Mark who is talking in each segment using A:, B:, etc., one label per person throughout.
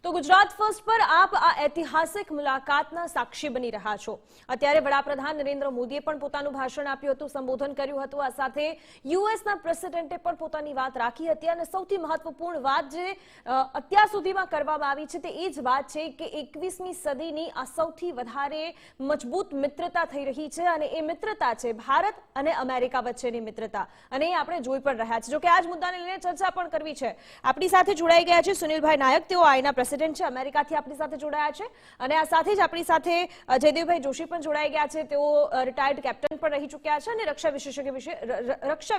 A: તો ગુજરાત ફર્સ્ટ પર આપ આ ઐતિહાસિક મુલાકાતના સાક્ષી બની રહ્યા છો। અત્યારે વડાપ્રધાન નરેન્દ્ર મોદીએ પણ પોતાનું ભાષણ આપ્યું હતું, સંબોધન કર્યું હતું। આ સાથે યુએસના પ્રેસિડેન્ટે પણ પોતાની વાત રાખી હતી અને સૌથી મહત્વપૂર્ણ વાત જે અત્યાર સુધીમાં કરવામાં આવી છે તે એ જ વાત છે કે 21મી સદીની આ સૌથી વધારે મજબૂત મિત્રતા થઈ રહી છે અને એ મિત્રતા છે ભારત અને અમેરિકા વચ્ચેની મિત્રતા અને એ આપણે જોઈ પણ રહ્યા છે। જો કે આ જ મુદ્દાને લઈને ચર્ચા પણ કરવી છે। આપણી સાથે જોડાઈ ગયા છે સુનિલભાઈ નાયક, તેઓ આઈના પ્રેસિડેન્ટ છે, અમેરિકાથી આપણી સાથે જોડાયા છે અને આ સાથે જ આપણી સાથે જયદેવભાઈ જોશી પણ જોડાઈ ગયા છે। તેઓ રિટાયર્ડ કેપ્ટન પણ રહી ચૂક્યા છે અને રક્ષા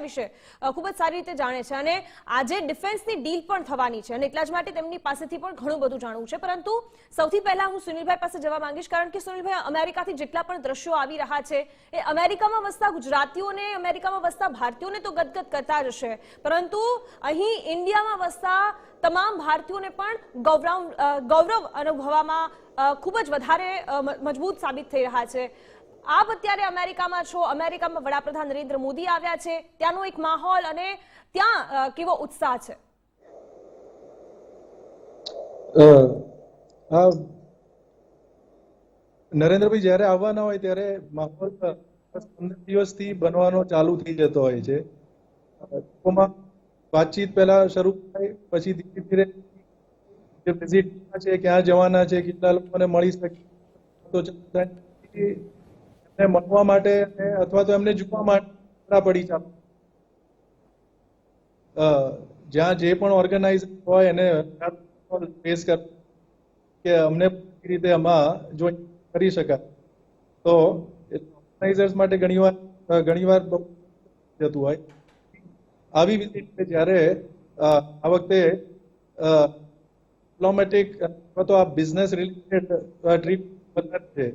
A: વિશે ખૂબ જ સારી રીતે જાણે છે અને આજે ડિફેન્સની ડીલ પણ થવાની છે અને એટલા જ માટે તેમની પાસેથી પણ ઘણું બધું જાણવું છે। પરંતુ સૌથી પહેલા હું સુનિલભાઈ પાસે જવા માંગીશ, કારણ કે સુનિલભાઈ, અમેરિકાથી જેટલા પણ દ્રશ્યો આવી રહ્યા છે એ અમેરિકામાં વસતા ગુજરાતીઓને, અમેરિકામાં વસતા ભારતીયોને તો ગદગદ કરતા જ હશે, પરંતુ અહીં ઇન્ડિયામાં વસતા તમામ ભારતીયોને પણ ગૌરવ અનુભવવામાં ખૂબ જ વધારે મજબૂત સાબિત થઈ રહ્યા છે। આપ અત્યારે અમેરિકામાં છો, અમેરિકામાં વડાપ્રધાન નરેન્દ્ર મોદી આવ્યા છે, ત્યાંનો એક માહોલ અને ત્યાં કેવો ઉત્સાહ છે?
B: નરેન્દ્રભાઈ જ્યારે આવવાના હોય ત્યારે માહોલ 15 દિવસથી બનવાનો ચાલુ થઈ જતો હોય છે। વાતચીત પહેલા શરૂ થાય, પછી ધીરે ધીરે જે વિઝિટ છે, ક્યાં જવાના છે, કેટલા લોકોને મળી શકે તો એમને મળવા માટે અથવા તો એમને જોવા માટે પડી ચાલુ જ્યાં જે પણ ઓર્ગેનાઇઝર હોય એને ફેસ કર કે અમને રીતે આમાં જોઈન કરી શકાય, તો ઓર્ગેનાઇઝર્સ માટે ઘણીવાર જતું હોય। આવી વિઝિટ જ્યારે આ વખતે ડિપ્લોમેટિક અથવા તો આ બિઝનેસ રિલેટેડ ટ્રીપ છે,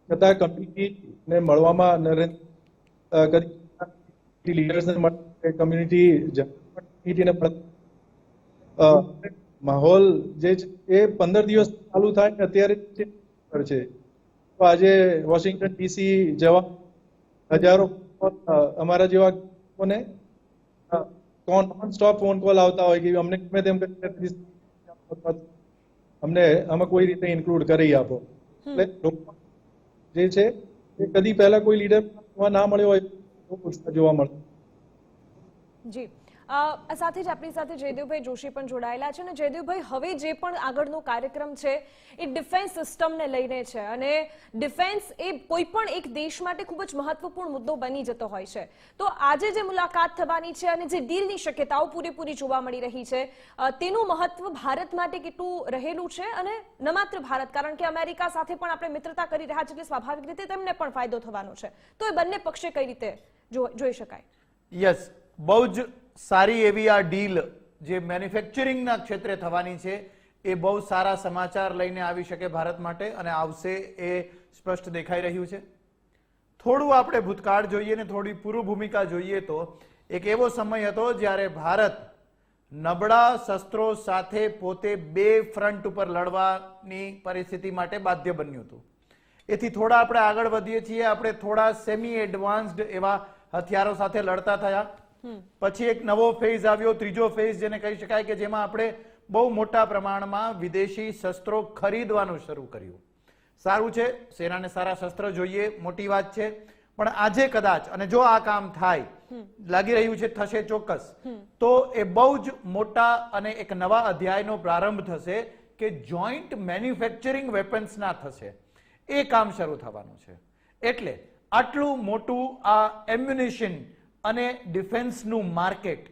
B: છતાં કમ્યુનિટીને મળવામાં લીડર્સને મળે, કમ્યુનિટીને માહોલ જે છે એ 15 દિવસ ચાલુ થાય ને અત્યારે છે। તો આજે વોશિંગ્ટન ડીસી જવા હજારો અમારા જેવા લોકોને નોન સ્ટોપ ફોન કોલ આવતા હોય કે અમને ગમે તેમ અમને આમાં કોઈ રીતે ઇન્ક્લુડ કરી આપો। એટલે જે છે એ કદી પહેલા કોઈ લીડર ના મળ્યો હોય જોવા મળે।
A: જી, સાથે જ આપણી સાથે જયદેવભાઈ જોશી પણ જોડાયેલા છે અને જયદેવભાઈ, હવે જે પણ આગળનો કાર્યક્રમ છે એ ડિફેન્સ સિસ્ટમને લઈને છે અને ડિફેન્સ એ કોઈ પણ એક દેશ માટે ખૂબ જ મહત્વપૂર્ણ મુદ્દો બની જતો હોય છે। તો આજે જે મુલાકાત થવાની છે અને જે ડીલની શક્યતાઓ પૂરેપૂરી જોવા મળી રહી છે તેનું મહત્વ ભારત માટે કેટલું રહેલું છે અને ન માત્ર ભારત, કારણ કે અમેરિકા સાથે પણ આપણે મિત્રતા કરી રહ્યા છીએ એટલે સ્વાભાવિક રીતે તેમને પણ ફાયદો થવાનો છે। તો એ બંને પક્ષે કઈ રીતે જોઈ શકાય?
C: યસ, બહુ જ સારી એવી આ ડીલ જે મેન્યુફેક્ચરિંગના ક્ષેત્રે થવાની છે એ બહુ સારા સમાચાર લઈને આવી શકે ભારત માટે અને આવશે એ સ્પષ્ટ દેખાઈ રહ્યું છે। થોડું આપણે ભૂતકાળ જોઈએ ને થોડી પૂર્વ ભૂમિકા જોઈએ તો એક એવો સમય હતો જ્યારે ભારત નબળા શસ્ત્રો સાથે પોતે બે ફ્રન્ટ ઉપર લડવાની પરિસ્થિતિ માટે બાધ્ય બન્યું હતું। એથી થોડા આપણે આગળ વધીએ છીએ, આપણે થોડા સેમી એડવાન્સ્ડ એવા હથિયારો સાથે લડતા થયા। પછી એક નવો ફેઝ આવ્યો, ત્રીજો ફેઝ જેને કહી શકાય કે જેમાં આપણે બહુ મોટા પ્રમાણમાં વિદેશી શસ્ત્રો ખરીદવાનું શરૂ કર્યું। સારું છે, સેનાને સારા શસ્ત્ર જોઈએ, મોટી વાત છે, પણ આજે કદાચ અને જો આ કામ થાય, લાગી રહ્યું છે થશે ચોક્કસ, તો એ બહુ જ મોટા અને એક નવા અધ્યાયનો પ્રારંભ થશે કે જોઈન્ટ મેન્યુફેક્ચરિંગ વેપન્સના થશે, એ કામ શરૂ થવાનું છે। એટલે આટલું મોટું આ એમ્યુનિશન અને ડિફેન્સનું માર્કેટ,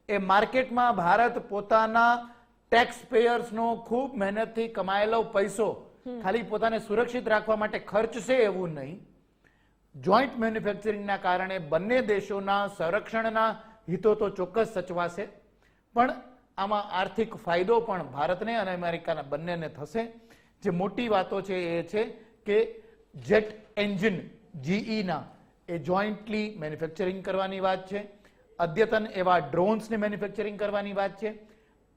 C: એ માર્કેટમાં ભારત પોતાના ટેક્સ પેયર્સનો ખૂબ મહેનતથી કમાયેલો પૈસો ખાલી પોતાને સુરક્ષિત રાખવા માટે ખર્ચશે એવું નહીં, જોઈન્ટ મેન્યુફેક્ચરિંગના કારણે બંને દેશોના સંરક્ષણના હિતો તો ચોક્કસ સચવાશે, પણ આમાં આર્થિક ફાયદો પણ ભારતને અને અમેરિકાના બંનેને થશે। જે મોટી વાતો છે એ છે કે જેટ એન્જિન જીઈના એ જોઈન્ટલી મેન્યુફેક્ચરિંગ કરવાની વાત છે, અદ્યતન એવા ડ્રોન્સને મેન્યુફેક્ચરિંગ કરવાની વાત છે,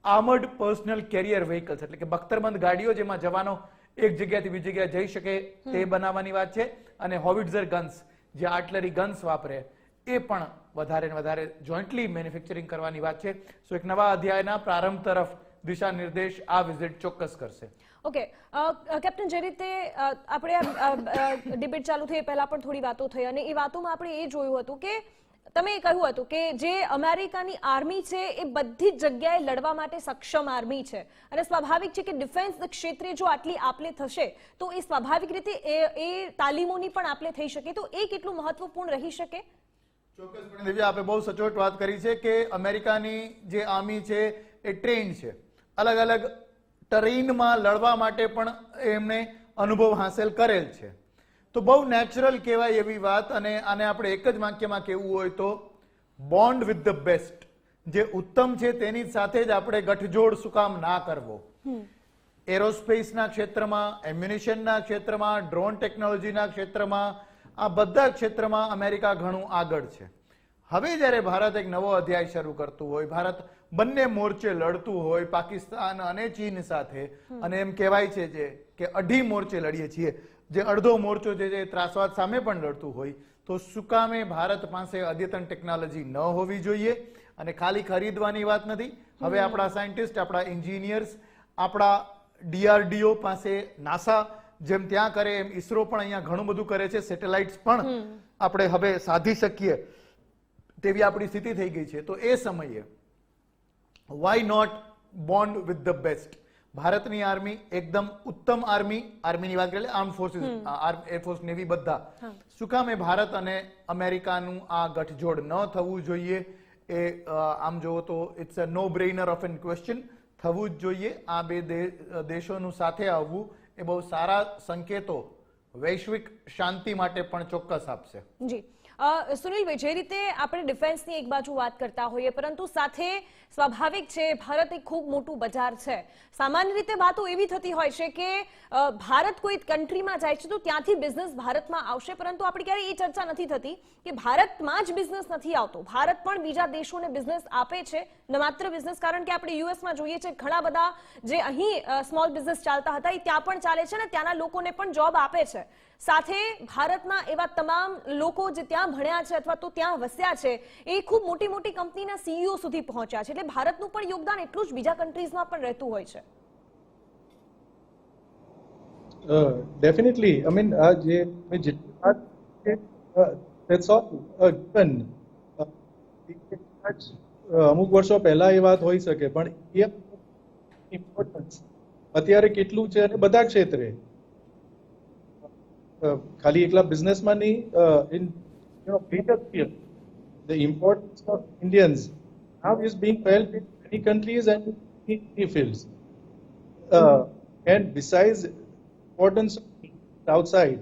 C: આર્મર્ડ પર્સનલ કેરિયર વ્હીકલ્સ એટલે કે બખ્તરબંધ ગાડીઓ જેમાં જવાનો એક જગ્યાથી બીજી જગ્યાએ જઈ શકે તે બનાવવાની વાત છે, અને હોવિટ્ઝર ગન્સ જે આર્ટલરી ગન્સ વાપરે એ પણ વધારે ને વધારે જોઈન્ટલી મેન્યુફેક્ચરિંગ કરવાની વાત છે। સો એક નવા અધ્યાયના પ્રારંભ તરફ દિશા નિર્દેશ આ વિઝિટ ચોક્કસ કરશે.
A: ઓકે કેપ્ટન, જે રીતે આપણે ડિબેટ ચાલુ થઈ પહેલા પણ થોડી વાતો થઈ અને એ વાતોમાં આપણે એ જોયું હતું કે તમે કહ્યું હતું કે જે અમેરિકાની આર્મી છે એ બધી જ જગ્યાએ લડવા માટે સક્ષમ આર્મી છે અને સ્વાભાવિક છે કે ડિફેન્સ ક્ષેત્રે જો આટલી આપલે થશે તો એ સ્વાભાવિક રીતે એ તાલીમોની પણ આપલે થઈ શકે, તો એ કેટલું મહત્વપૂર્ણ રહી શકે?
C: ચોક્કસપણે દિવ્યા, આપણે બહુ સચોટ વાત કરી છે કે અમેરિકાની જે આર્મી છે એ ટ્રેન છે, અલગ અલગ ટરેઇનમાં લડવા માટે પણ એમણે અનુભવ હાંસલ કરેલ છે. તો બહુ નેચરલ કહેવાય એવી વાત, અને આને આપણે એક જ વાક્યમાં કહેવું હોય તો બોન્ડ વિથ ધ બેસ્ટ. જે ઉત્તમ છે તેની સાથે જ આપણે ગઠજોડ શું કામ ના કરવો? એરોસ્પેસના ક્ષેત્રમાં, એમ્યુનિશનના ક્ષેત્રમાં, ડ્રોન ટેકનોલોજીના ક્ષેત્રમાં, આ બધા ક્ષેત્રમાં અમેરિકા ઘણું આગળ છે. હવે જ્યારે ભારત એક નવો અધ્યાય શરૂ કરતું હોય, ભારત બંને મોરચે લડતું હોય, પાકિસ્તાન અને ચીન સાથે, અને એમ કહેવાય છે કે અઢી મોરચે લડીએ છીએ, જે અડધો મોરચો જે છે ત્રાસવાદ સામે પણ લડતું હોય, તો શું કામે ભારત પાસે અદ્યતન ટેકનોલોજી ન હોવી જોઈએ? અને ખાલી ખરીદવાની વાત નથી. હવે આપણા સાયન્ટિસ્ટ, આપણા એન્જિનિયર્સ, આપણા DRDO પાસે, નાસા જેમ ત્યાં કરે એમ ઈસરો પણ અહીંયા ઘણું બધું કરે છે. સેટેલાઇટ્સ પણ આપણે હવે સાધી શકીએ તેવી આપણી સ્થિતિ થઈ ગઈ છે. તો એ સમયે why not bond with the best? ભારતની આર્મી એકદમ ઉત્તમ આર્મીની વાત કરીએ, આર્મ ફોર્સિસ, એરફોર્સ, નેવી, બધા શું કામ એ ભારત અને અમેરિકાનું આ ગઠજોડ ન થવું જોઈએ? એ આમ જોવો તો it's a no brainer of an question. થવું જ જોઈએ. આ બે દેશોનું સાથે આવવું એ બહુ સારા સંકેતો વૈશ્વિક શાંતિ માટે પણ ચોક્કસ આપશે.
A: જી સુનિલભાઈ, જે રીતે આપણે ડિફેન્સની એક બાજુ વાત કરતા હોઈએ, પરંતુ સાથે સ્વાભાવિક છે ભારત એક ખૂબ મોટું બજાર છે. સામાન્ય રીતે વાતો એવી થતી હોય છે કે ભારત કોઈ કન્ટ્રીમાં જાય છે તો ત્યાંથી બિઝનેસ ભારતમાં આવશે, પરંતુ આપણે ક્યારેય એ ચર્ચા નથી થતી કે ભારતમાં જ બિઝનેસ નથી આવતો, ભારત પણ બીજા દેશોને બિઝનેસ આપે છે, ન માત્ર બિઝનેસ. કારણ કે આપણે યુએસમાં જોઈએ છે ઘણા બધા જે અહીં સ્મોલ બિઝનેસ ચાલતા હતા એ ત્યાં પણ ચાલે છે અને ત્યાંના લોકોને પણ જોબ આપે છે. સાથે ભારતના એવા તમામ લોકો જે ત્યાં ભણ્યા છે અથવા તો ત્યાં વસ્યા છે એ ખૂબ મોટી મોટી કંપનીના CEO સુધી પહોંચ્યા છે, એટલે ભારતનું પણ યોગદાન એટલું જ બીજા કન્ટ્રીઝમાં પણ રહેતું હોય છે.
B: ડેફિનેટલી, આઈ મીન આ જે જેટલી વાત છે ધેટ્સ ઓલ ગિવન. અમુક વર્ષો પહેલા એ વાત હોઈ શકે, પણ એ ઇમ્પોર્ટન્સ અત્યારે કેટલું છે અને બધા ક્ષેત્રે, ખાલી એકલા બિઝનેસમાં નહીં, in greater field, the importance of Indians now is being felt in many countries and in many fields. And besides importance outside,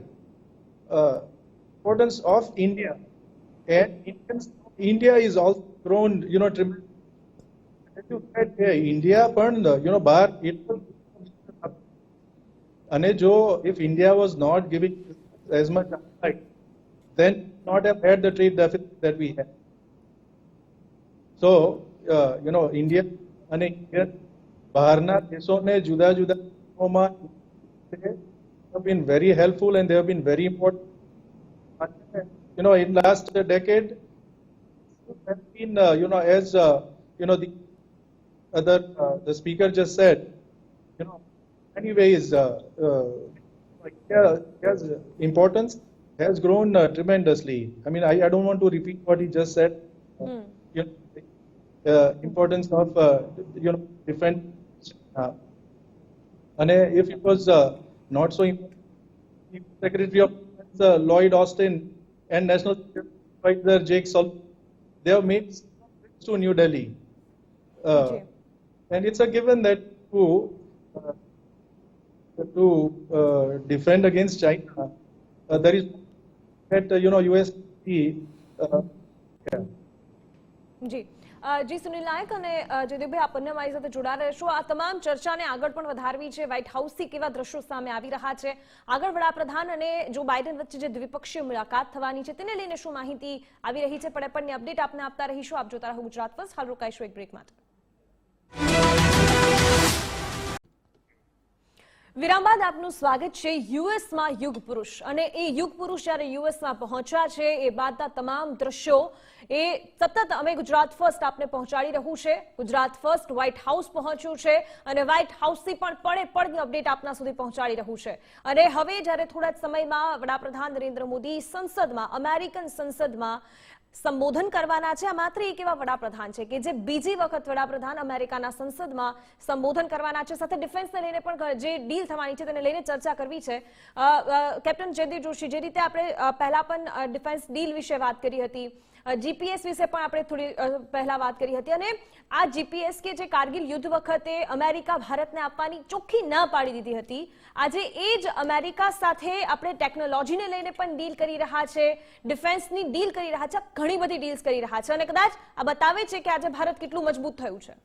B: importance of India and India is also grown, tremendous. As you said, India પણ બહાર એટલું, અને જો if India was not giving as much outside, then not have had the trade deficit that we have. So, India અને બહારના દેશોને જુદા જુદા દેશોમાં have been very helpful and they have been very important. In last decade, have been, as the other the speaker just said, many ways, India's importance has grown tremendously. I mean, I don't want to repeat what he just said. Importance of defense. And if it was not so important, Secretary of Defense Lloyd Austin and National Security Advisor Jake Sullivan, they have made trips to New Delhi. And it's a given that to defend against China, there is that US.
A: જી સુનિલ નાયક અને જયદીપભાઈ, આપ બંને મારી સાથે જોડા રહેશો. આ તમામ ચર્ચાને આગળ પણ વધારવી છે. વ્હાઇટ હાઉસથી કેવા દ્રશ્યો સામે આવી રહ્યા છે, આગળ વડાપ્રધાન અને જો બાઇડન વચ્ચે જે દ્વિપક્ષીય મુલાકાત થવાની છે તેને લઈને શું માહિતી આવી રહી છે, પડે અપડેટ આપને આપતા રહીશું. આપ જોતા રહો ગુજરાત ફર્સ્ટ. હાલ રોકાઈશું એક બ્રેક માટે. વિરામ બાદ આપનું સ્વાગત છે યુએસમાં યુગ પુરુષ અને એ યુગ પુરુષ જ્યારે યુએસમાં પહોંચ્યા છે એ બાદના તમામ દ્રશ્યો એ સતત અમે ગુજરાત ફર્સ્ટ આપને પહોંચાડી રહ્યું છે. ગુજરાત ફર્સ્ટ વ્હાઇટ હાઉસ પહોંચ્યું છે અને વ્હાઇટ હાઉસથી પણ પડે પડની અપડેટ આપના સુધી પહોંચાડી રહ્યું છે. અને હવે જ્યારે થોડા જ સમયમાં વડાપ્રધાન નરેન્દ્ર મોદી સંસદમાં અમેરિકન સંસદમાં સંબોધન કરવાના છે. આ માત્ર એક એવા વડાપ્રધાન છે કે જે બીજી વખત વડાપ્રધાન અમેરિકાના સંસદમાં સંબોધન કરવાના છે. સાથે ડિફેન્સને લઈને પણ જે ડીલ થવાની છે તેને લઈને ચર્ચા કરવી છે. કેપ્ટન જયદીપ જોશી, જે રીતે આપણે પહેલા પણ ડિફેન્સ ડીલ વિશે વાત કરી હતી, જીપીએસ વિશે પણ આપણે થોડી પહેલા વાત કરી હતી અને આ જીપીએસ કે જે કારગિલ યુદ્ધ વખતે અમેરિકા ભારતને આપવાની ચોખ્ખી ના પાડી દીધી હતી, આજે એ જ અમેરિકા સાથે આપણે ટેકનોલોજીને લઈને પણ ડીલ કરી રહ્યા છે, ડિફેન્સની ડીલ કરી રહ્યા છે, ઘણી બધી ડીલ્સ કરી રહ્યા છે અને કદાચ આ બતાવે છે કે આજે ભારત કેટલું મજબૂત થયું છે.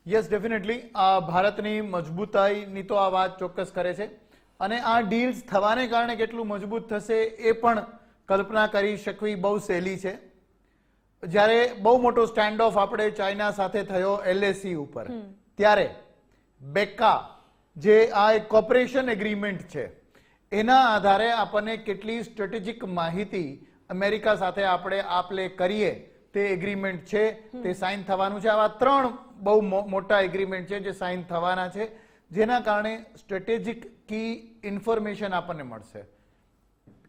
C: યસ, ડેફિનેટલી ભારતની મજબૂતાઈની તો આ વાત ચોક્કસ કરે છે અને આ ડીલ્સ થવાને કારણે કેટલું મજબૂત થશે એ પણ કલ્પના કરી શકવી બહુ સહેલી છે. જ્યારે બહુ મોટો સ્ટેન્ડ ઓફ આપણે ચાઇના સાથે થયો LAC ઉપર, ત્યારે બેકા જે આ એક કોપરેશન એગ્રીમેન્ટ છે એના આધારે આપણને કેટલી સ્ટ્રેટેજિક માહિતી અમેરિકા સાથે આપણે આપલે કરીએ તે એગ્રીમેન્ટ છે તે સાઇન થવાનું છે. આવા 3 બહુ મોટા એગ્રીમેન્ટ છે જે સાઇન થવાના છે, જેના કારણે સ્ટ્રેટેજિક કી ઇન્ફોર્મેશન આપણને મળશે.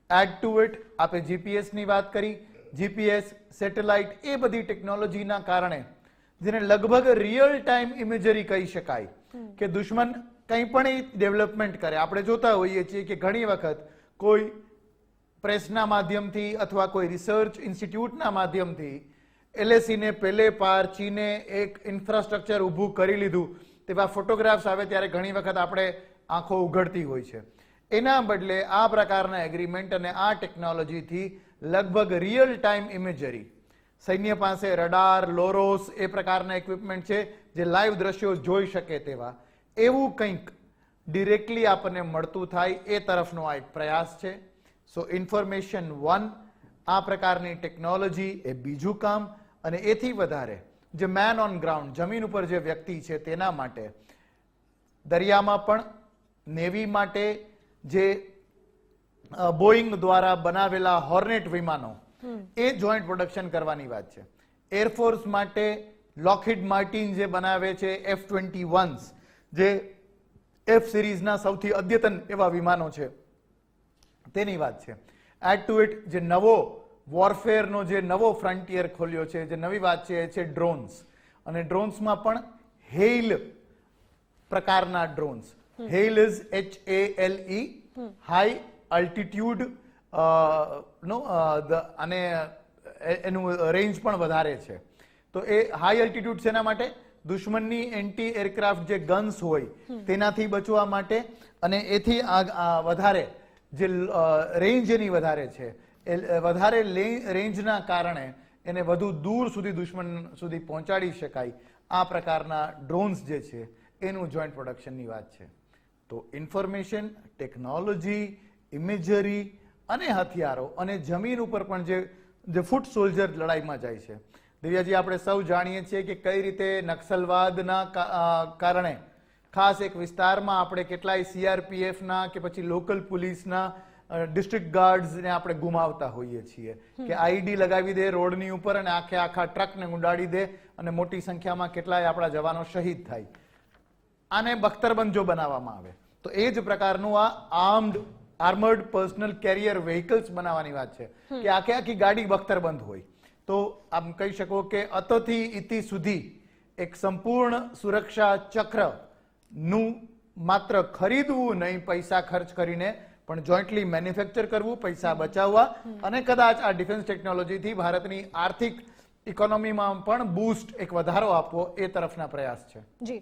C: એડ ટુ ઇટ આપણે જીપીએસ ની વાત કરી, જીપીએસ, સેટેલાઇટ, એ બધી ટેકનોલોજીના કારણે જેને લગભગ રિયલ ટાઈમ ઇમેજરી કહી શકાય કે દુશ્મન કંઈ પણ ડેવલપમેન્ટ કરે. આપણે જોતા હોઈએ છીએ કે ઘણી વખત કોઈ પ્રેસના માધ્યમથી અથવા કોઈ રિસર્ચ ઇન્સ્ટિટ્યૂટના માધ્યમથી LAC ને પેલે પાર ચીને એક ઇન્ફ્રાસ્ટ્રક્ચર ઊભું કરી લીધું તેવા ફોટોગ્રાફ્સ આવે ત્યારે ઘણી વખત આપણે આંખો ઉઘડતી હોય છે. એના બદલે આ પ્રકારના એગ્રીમેન્ટ અને આ ટેકનોલોજીથી લગભગ રિયલ ટાઈમ ઇમેજરી, સૈન્ય પાસે રડાર, લોરોસ એ પ્રકારના ઇક્વિપમેન્ટ છે જે લાઈવ દ્રશ્યો જોઈ શકે તેવા, એવું કંઈક ડિરેક્ટલી આપણને મળતું થાય એ તરફનો આ એક પ્રયાસ છે. સો ઇન્ફોર્મેશન 1, આ પ્રકારની ટેકનોલોજી એ બીજું કામ, અને એથી વધારે જે મેન ઓન ગ્રાઉન્ડ, જમીન ઉપર જે વ્યક્તિ છે તેના માટે દરિયામાં પણ નેવી માટે જે બોઈંગ દ્વારા બનાવેલા હોર્નેટ વિમાનો એ જોઈન્ટ પ્રોડક્શન કરવાની વાત છે. એરફોર્સ માટે લોકહીડ માર્ટિન જે બનાવે છે F-21s, જે F સિરીઝના સૌથી અદ્યતન એવા વિમાનો છે તેની વાત છે. એડ ટુ ઇટ જે નવો વોરફેરનો જે નવો ફ્રન્ટિયર ખોલ્યો છે, જે નવી વાત છે એ છે ડ્રોન્સ, અને ડ્રોન્સમાં પણ હેઇલ પ્રકારના drones. HALE is HALE, high altitude નો, અને એનું રેન્જ પણ વધારે છે. તો એ હાઈ અલ્ટિટ્યુડ શેના માટે? દુશ્મનની એન્ટી એરક્રાફ્ટ જે ગન્સ હોય તેનાથી બચવા માટે, અને એથી વધારે જે રેન્જ એની વધારે છે, વધારે રેન્જના કારણે એને વધુ દૂર સુધી દુશ્મન સુધી પહોંચાડી શકાય આ પ્રકારના ડ્રોન્સ જે છે એનું જોઈન્ટ પ્રોડક્શનની વાત છે. તો ઇન્ફોર્મેશન, ટેકનોલોજી, ઇમેજરી અને હથિયારો, અને જમીન ઉપર પણ જે ફૂટ સોલ્જર લડાઈમાં જાય છે. દિવ્યાજી, આપણે સૌ જાણીએ છીએ કે કઈ રીતે નક્સલવાદના કારણે ખાસ એક વિસ્તારમાં આપણે કેટલાય CRPFના કે પછી લોકલ પોલીસના ડિસ્ટ્રિક્ટ ગાર્ડ્સને આપણે ગુમાવતા હોઈએ છીએ કે આઈડી લગાવી દે રોડની ઉપર અને આખા ટ્રકને ઉડાડી દે અને મોટી સંખ્યામાં કેટલાય આપણા જવાનો શહીદ થાય. આને બખ્તરબંધ જો બનાવવામાં આવે તો એ જ પ્રકારનું આ આર્મર્ડ પર્સનલ કેરિયર વેહિકલ્સ બનાવવાની વાત છે કે આખી ગાડી બખ્તરબંધ હોય. તો આમ કહી શકો કે અતથી ઇતિ સુધી એક સંપૂર્ણ સુરક્ષા ચક્ર નું માત્ર ખરીદવું નહીં પૈસા ખર્ચ કરીને, પણ જોઈન્ટલી મેન્યુફેક્ચર કરવું, પૈસા બચાવવા, અને કદાચ આ ડિફેન્સ ટેકનોલોજીથી ભારતની આર્થિક ઇકોનોમીમાં પણ બૂસ્ટ, એક વધારો આપવો એ તરફના પ્રયાસ છે.
A: જી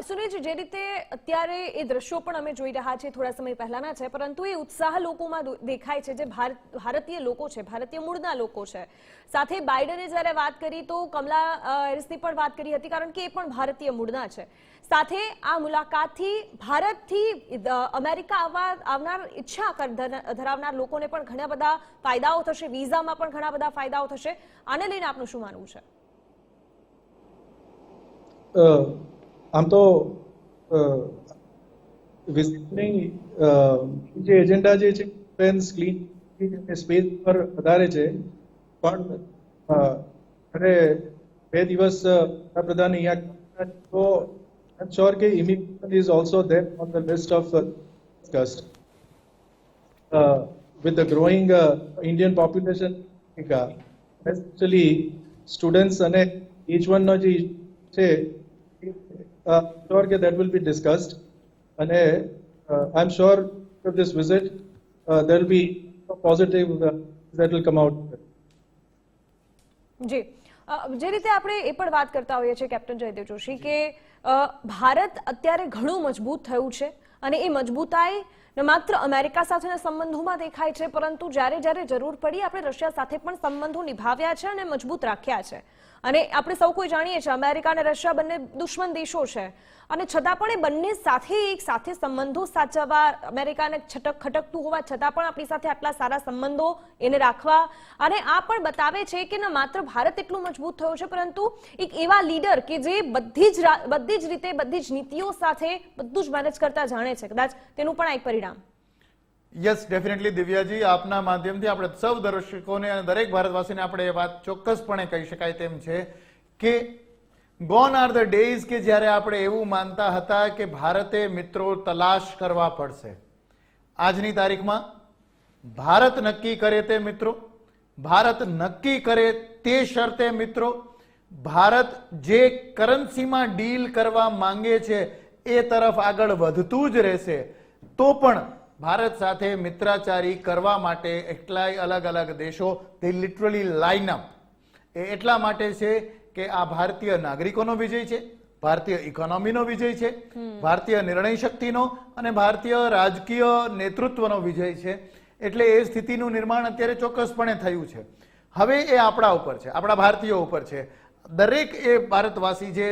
A: સુનિલજી, જે રીતે અત્યારે એ દ્રશ્યો પણ અમે જોઈ રહ્યા છીએ થોડા સમય પહેલાના છે, પરંતુ એ ઉત્સાહ લોકોમાં દેખાય છે જે ભારતીય લોકો છે, ભારતીય મૂળના લોકો છે. સાથે બાઇડને જ્યારે વાત કરી તો કમલા હેરિસની પણ વાત કરી હતી, કારણ કે એ પણ ભારતીય મૂળના છે. સાથે આ મુલાકાતથી ભારતથી અમેરિકા આવનાર ઈચ્છા ધરાવનાર લોકોને પણ ઘણા બધા ફાયદાઓ થશે, વિઝામાં પણ ઘણા બધા ફાયદાઓ થશે. આને લઈને આપનું શું માનવું છે?
B: આમ તો વિઝિટની જે એજન્ડા જે છે ડિફેન્સ ક્લીન સ્પેસ પર વધારે છે પણ અરે 2 દિવસ વડાપ્રધાન અહીંયા તો આઈ એમ શ્યોર કે immigration is also there on the list of discussed with the growing Indian population especially students અને H1 નો જે છે sure કે that will be discussed અને I'm sure of this visit there will be a positive that will come out.
A: જી જે રીતે આપણે એ પણ વાત કરતા હોઈએ છીએ કેપ્ટન જયદેવ જોશી કે ભારત અત્યારે ઘણું મજબૂત થયું છે અને એ મજબૂતાઈ ન માત્ર અમેરિકા સાથેના સંબંધોમાં દેખાય છે પરંતુ જ્યારે જ્યારે જરૂર પડી આપણે રશિયા સાથે પણ સંબંધો નિભાવ્યા છે અને મજબૂત રાખ્યા છે અને આપણે સૌ કોઈ જાણીએ છીએ અમેરિકા અને રશિયા બંને દુશ્મન દેશો છે અને છતાં પણ એ બંને સાથે એક સાથે સંબંધો સાચવવા અમેરિકાને ખટકતું હોવા છતાં પણ આપણી સાથે આટલા સારા સંબંધો એને રાખવા અને આ પણ બતાવે છે કે ન માત્ર ભારત એટલું મજબૂત થયું છે પરંતુ એક એવા લીડર કે જે બધી જ રીતે બધી જ નીતિઓ સાથે બધું જ મેનેજ કરતા જાણે છે કદાચ તેનું પણ આ એક પરિણામ.
C: યસ ડેફિનેટલી દિવ્યાજી આપના માધ્યમથી આપણે સૌ દર્શકોને અને દરેક ભારતવાસીને આપણે એ વાત ચોક્કસપણે કહી શકાય તેમ છે કે ગોન આર ધ ડેઝ કે જ્યારે આપણે એવું માનતા હતા કે ભારતે મિત્રો તલાશ કરવા પડશે. આજની તારીખમાં ભારત નક્કી કરે તે મિત્રો, ભારત નક્કી કરે તે શરતે મિત્રો, ભારત જે કરન્સીમાં ડીલ કરવા માંગે છે એ તરફ આગળ વધતું જ રહેશે. તો પણ ભારત સાથે મિત્રાચારી કરવા માટે એટલાય અલગ અલગ દેશો તે લિટરલી લાઇન અપ એ એટલા માટે છે કે આ ભારતીય નાગરિકોનો વિજય છે, ભારતીય ઇકોનોમીનો વિજય છે, ભારતીય નિર્ણય શક્તિનો અને ભારતીય રાજકીય નેતૃત્વનો વિજય છે. એટલે એ સ્થિતિનું નિર્માણ અત્યારે ચોક્કસપણે થયું છે. હવે એ આપણા ઉપર છે, આપણા ભારતીયો ઉપર છે. દરેક એ ભારતવાસી જે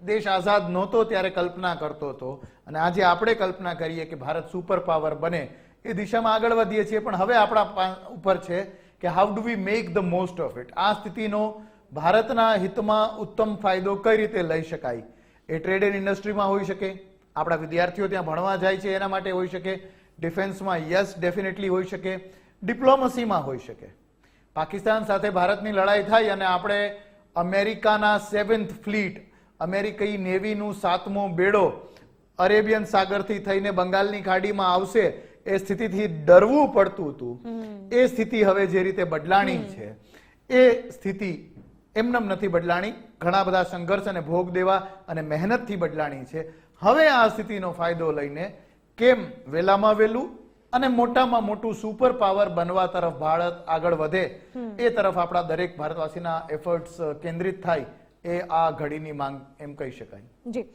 C: દેશ આઝાદ નહોતો ત્યારે કલ્પના કરતો હતો અને આજે આપણે કલ્પના કરીએ કે ભારત સુપર પાવર બને એ દિશામાં આગળ વધીએ છીએ. પણ હવે આપણા ઉપર છે કે how do we make the most of it. આ સ્થિતિનો ભારતના હિતમાં ઉત્તમ ફાયદો કઈ રીતે લઈ શકાય. એ ટ્રેડ એન્ડ ઇન્ડસ્ટ્રીમાં હોઈ શકે, આપણા વિદ્યાર્થીઓ ત્યાં ભણવા જાય છે એના માટે હોઈ શકે, ડિફેન્સમાં યસ ડેફિનેટલી હોઈ શકે, ડિપ્લોમસીમાં હોઈ શકે. પાકિસ્તાન સાથે ભારતની લડાઈ થાય અને આપણે અમેરિકાના 7th ફ્લીટ, અમેરિકી નેવીનું 7મો બેડો અરેબિયન સાગરથી થઈને બંગાળની ખાડીમાં આવશે એ સ્થિતિથી ડરવું પડતું હતું. એ સ્થિતિ હવે જે રીતે બદલાણી છે એ સ્થિતિ એમનેમ નથી બદલાણી, ઘણા બધા સંઘર્ષ અને ભોગ દેવા અને મહેનતથી બદલાણી છે. હવે આ સ્થિતિનો ફાયદો લઈને કેમ વહેલામાં વહેલું અને મોટામાં મોટું સુપર પાવર બનવા તરફ ભારત આગળ વધે એ તરફ આપણા દરેક ભારતવાસીના એફર્ટ્સ કેન્દ્રિત થાય એ આ ઘડીની માંગ એમ કહી શકાય.
A: જી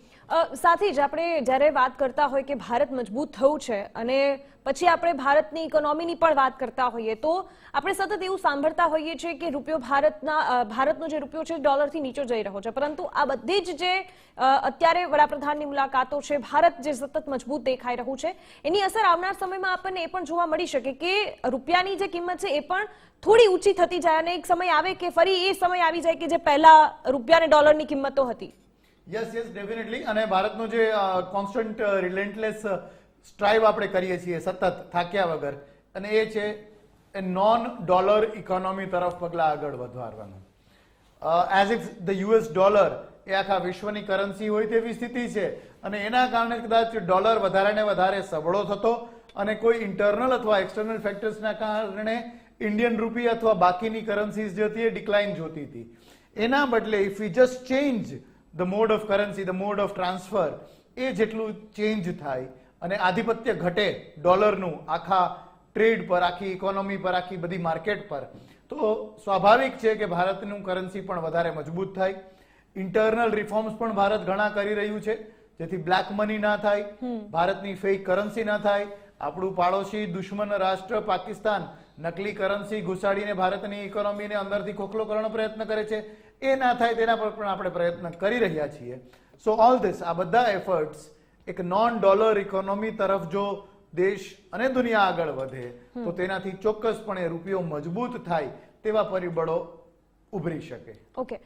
A: સાથે જ આપણે જ્યારે વાત કરતા હોય કે ભારત મજબૂત થયું છે અને પછી આપણે ભારતની ઇકોનોમીની પણ વાત કરતા હોઈએ તો આપણે સતત એવું સાંભળતા હોઈએ છીએ કે રૂપિયો ભારતનો જે રૂપિયો છે ડોલરથી નીચો જઈ રહ્યો છે. પરંતુ આ બધી જ જે અત્યારે વડાપ્રધાનની મુલાકાતો છે, ભારત જે સતત મજબૂત દેખાઈ રહ્યું છે એની અસર આવનાર સમયમાં આપણને એ પણ જોવા મળી શકે કે રૂપિયાની જે કિંમત છે એ પણ થોડી ઊંચી થતી જાય અને એક સમય આવે કે ફરી એ સમય આવી જાય કે જે પહેલા રૂપિયા અને ડોલરની કિંમતો હતી.
C: Yes definitely. અને ભારતનો જે કોન્સ્ટન્ટ રિલેન્ટલેસ સ્ટ્રાઇવ આપણે કરીએ છીએ સતત થાક્યા વગર, અને એ છે એ નોન ડોલર ઇકોનોમી તરફ પગલા આગળ વધારવાનું. As if the US dollar એ આખા વિશ્વની કરન્સી હોય તેવી સ્થિતિ છે અને એના કારણે કદાચ ડોલર વધારે ને વધારે સબળો થતો અને કોઈ ઇન્ટરનલ અથવા એક્સટર્નલ ફેક્ટર્સના કારણે ઇન્ડિયન રૂપી અથવા બાકીની કરન્સીઝ જે હતી એ ડિક્લાઇન જોતી હતી. એના બદલે if we just change the mode of currency, the mode of transfer, એ જેટલું ચેન્જ થાય અને આધિપત્ય ઘટે ડોલરનું આખા ટ્રેડ પર, આખી ઇકોનોમી પર, આખી બધી માર્કેટ પર, તો સ્વાભાવિક છે કે ભારતનું કરન્સી પણ વધારે મજબૂત થાય. ઇન્ટરનલ રિફોર્મ્સ પણ ભારત ઘણા કરી રહ્યું છે જેથી બ્લેક મની ના થાય, ભારતની ફેક કરન્સી ના થાય. આપણું પાડોશી દુશ્મન રાષ્ટ્ર પાકિસ્તાન નકલી કરન્સી ઘુસાડીને ભારતની ઇકોનોમીને અંદરથી ખોખલો કરવાનો પ્રયત્ન કરે છે, એ ના થાય તેના પર પણ આપણે પ્રયત્ન કરી રહ્યા છીએ. સો ઓલ ધીસ, આ બધા એફર્ટ્સ એક નોન ડોલર ઇકોનોમી તરફ જો દેશ અને દુનિયા આગળ વધે તો તેનાથી ચોક્કસપણે રૂપિયો મજબૂત થાય તેવા પરિબળો ઉભરી શકે.
A: ઓકે,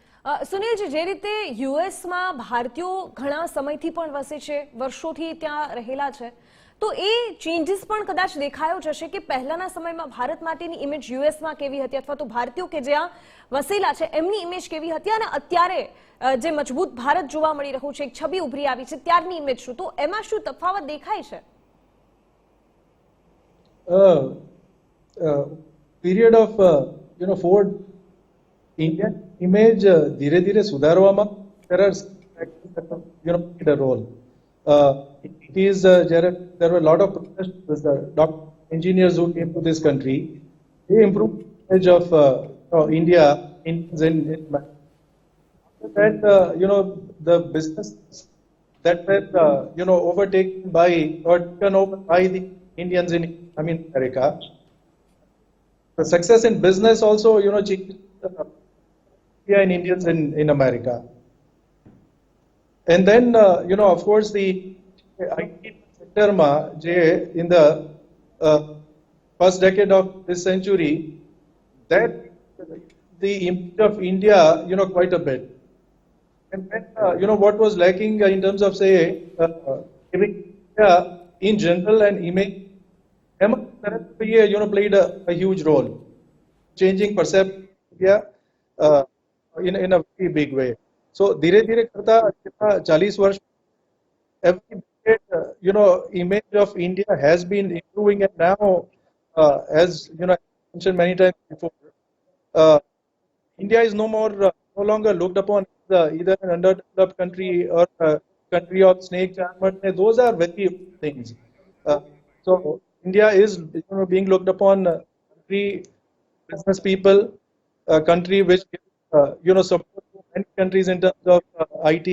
A: સુનિલજી, જે રીતે યુએસમાં ભારતીયો ઘણા સમયથી પણ વસે છે, વર્ષોથી ત્યાં રહેલા છે, તો એ ચેન્જીસ પણ કદાચ દેખાયો જશે કે પહેલાના સમયમાં ભારત માટેની ઇમેજ યુએસમાં કેવી હતી, અથવા તો ભારતીયો કે જ્યાં વસેલા છે એમની ઇમેજ કેવી હતી, અને અત્યારે જે મજબૂત ભારત જોવા મળી રહ્યું છે, એક છબી ઉભરી આવી છે, ત્યારની ઇમેજ શું, તો એમાં શું તફાવત દેખાય છે?
B: Period of Ford Indian image ધીરે ધીરે સુધારવામાં there are played a role. It is there were a lot of professionals, doctors, engineers who came to this country. They improved the image of India in after that, the business that were overtaken by or taken over by the Indians in America. The success in business also changed India and Indians in America. And then, of course, the IT sector in the first decade of this century, that the image of India, quite a bit. And then, what was lacking in terms of, say, giving India in general an image, played a huge role, changing perception of India in a very big way. So, धीरे धीरे करता 40 वर्ष, every decade, image of India has been improving, and now, as I mentioned many times before, India is no longer looked upon as either an underdeveloped country or a country of snake charmers. Those are very things. So India is being looked upon country, business people, a country which support many countries in terms of IT.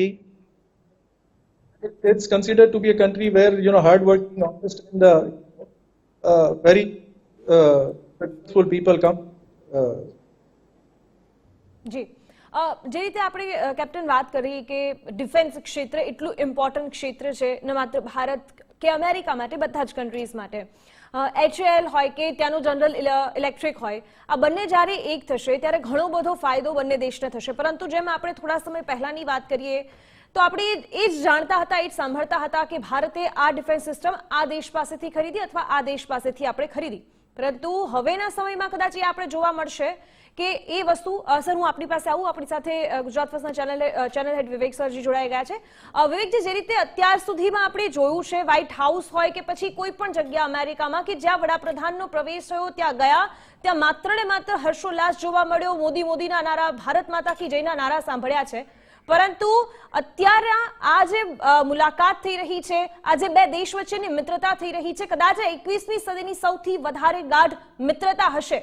B: It's considered to be a country where hardworking, honest, and very successful people come.
A: જી, જે રીતે આપણે captain વાત કરી કે defence ક્ષેત્ર એટલું important ક્ષેત્ર છે ન માત્ર ભારત કે અમેરિકા માટે, બધા જ કન્ટ્રીઝ માટે. HAL હોય કે ત્યાંનું જનરલ ઇલેક્ટ્રિક હોય, આ બંને જ્યારે એક થશે ત્યારે ઘણો બધો ફાયદો બંને દેશને થશે. પરંતુ જેમ આપણે થોડા સમય પહેલાની વાત કરીએ તો આપણે એ જ જાણતા હતા, એ જ સાંભળતા હતા કે ભારતે આ ડિફેન્સ સિસ્ટમ આ દેશ પાસેથી ખરીદી અથવા આ દેશ પાસેથી આપણે ખરીદી. પરંતુ હવેના સમયમાં કદાચ એ આપણે જોવા મળશે કે એ વસ્તુ, સર હું આપની પાસે આવું, આપણી સાથે ગુજરાત ફર્સ્ટના ચેનલ હેડ વિવેક સરજી જોડાઈ ગયા છે. વિવેકજી, જે રીતે અત્યાર સુધીમાં આપણે જોયું છે, વ્હાઇટ હાઉસ હોય કે પછી કોઈ પણ જગ્યા અમેરિકામાં કે જ્યાં વડાપ્રધાનનો પ્રવેશ થયો ત્યાં ગયા, ત્યાં માત્ર ને માત્ર હર્ષોલ્લાસ જોવા મળ્યો, મોદીના નારા, ભારત માતા કી જયના નારા સાંભળ્યા છે. પરંતુ અત્યારે આ જે મુલાકાત થઈ રહી છે, આ જે બે દેશ વચ્ચેની મિત્રતા થઈ રહી છે, કદાચ 21મી સદીની સૌથી વધારે ગાઢ મિત્રતા હશે.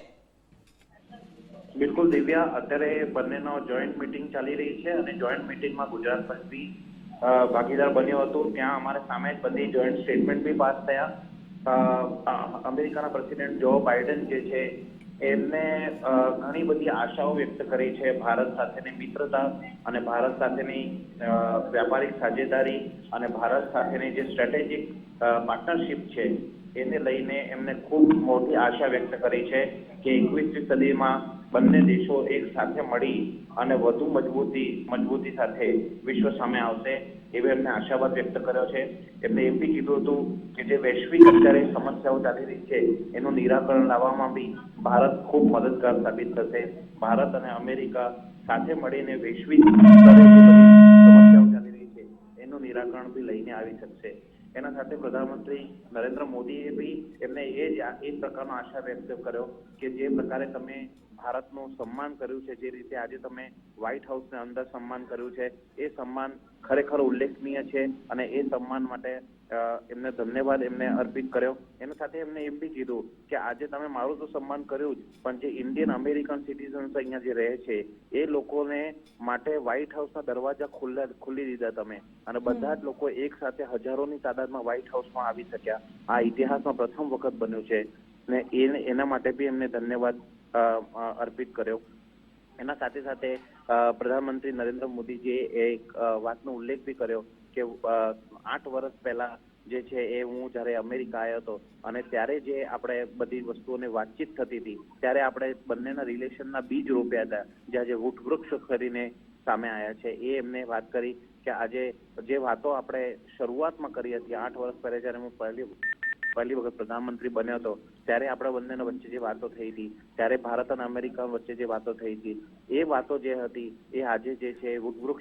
D: બિલકુલ દિવ્યા, અત્યારે બંનેનો જોઈન્ટ મીટિંગ ચાલી રહી છે અને જોઈન્ટ મીટિંગમાં ગુજરાત પણ બી ભાગીદાર બન્યો હતો. ત્યાં અમારે સામે જ બધી જોઈન્ટ સ્ટેટમેન્ટ બી પાસ થયા. અમેરિકાના પ્રેસિડેન્ટ જો બાઇડન જે છે એમને ઘણી બધી આશાઓ વ્યક્ત કરી છે ભારત સાથેની મિત્રતા અને ભારત સાથેની વ્યાપારિક સાझेदारी અને ભારત સાથેની જે સ્ટ્રેટેજિક પાર્ટનરશિપ છે એને લઈને એમને ખૂબ મોટી આશા વ્યક્ત કરી છે કે 21મી સદીમાં બંને દેશો એક સાથે મળી અને વધુ મજબૂતી સાથે વિશ્વ સામે આવશે એવી એમને આશાવાદ વ્યક્ત કર્યો છે. એમને એમ બી કીધું હતું કે જે વૈશ્વિક અત્યારે સમસ્યાઓ ચાલી રહી છે એનું નિરાકરણ લાવવામાં બી ભારત ખૂબ મદદગાર સાબિત થશે. ભારત અને અમેરિકા સાથે મળીને વૈશ્વિક સ્તરે જે બધી સમસ્યાઓ ચાલી રહી છે એનું નિરાકરણ બી લઈને આવી શકશે. એના સાથે પ્રધાનમંત્રી નરેન્દ્ર મોદીએ બી એમને એ પ્રકારનો આશા વ્યક્ત કર્યો કે જે પ્રકારે તમે ભારતનું સન્માન કર્યું છે, જે રીતે આજે તમે વ્હાઇટ હાઉસને અંદર સન્માન કર્યું છે, એ સન્માન ખરેખર ઉલ્લેખનીય છે અને એ સન્માન માટે એમને ધન્યવાદ એમને અર્પિત કર્યો. એના સાથે એમને એમ બી કીધું કે આજે તમે મારું તો સન્માન કર્યું જ, પણ જે ઇન્ડિયન અમેરિકન સિટીઝન્સ અહીંયા જે રહે છે એ લોકોને માટે વ્હાઇટ હાઉસના દરવાજા ખુલ્લી દીધા તમે, અને બધા જ લોકો એક સાથે હજારોની તાદાદમાં વ્હાઇટ હાઉસમાં આવી શક્યા. આ ઇતિહાસમાં પ્રથમ વખત બન્યું છે ને એના માટે બી એમને ધન્યવાદ અર્પિત કર્યો. એના સાથે સાથે પ્રધાનમંત્રી નરેન્દ્ર મોદીજીએ એક વાતનો ઉલ્લેખ બી કર્યો કે 8 વર્ષ પહેલા જે છે એ હું જ્યારે અમેરિકા આવ્યો હતો અને ત્યારે જે આપણે બધી વસ્તુઓની વાતચીત થતી હતી ત્યારે આપણે બંનેના રિલેશનના બીજ રોપ્યા હતા, જે આજે વૃક્ષ કરીને સામે આવ્યા છે. એ એમને વાત કરી કે આજે જે વાતો આપણે શરૂઆતમાં કરી હતી 8 વર્ષ પહેલા જ્યારે હું પહેલી વખત પ્રધાનમંત્રી બન્યો હતો ત્યારે આપણા બંનેના વચ્ચે જે વાતો થઈ હતી, ત્યારે ભારત અને અમેરિકા વચ્ચે જે વાતો થઈ હતી, એ વાતો જે હતી એ આજે જે છે વૃક્ષ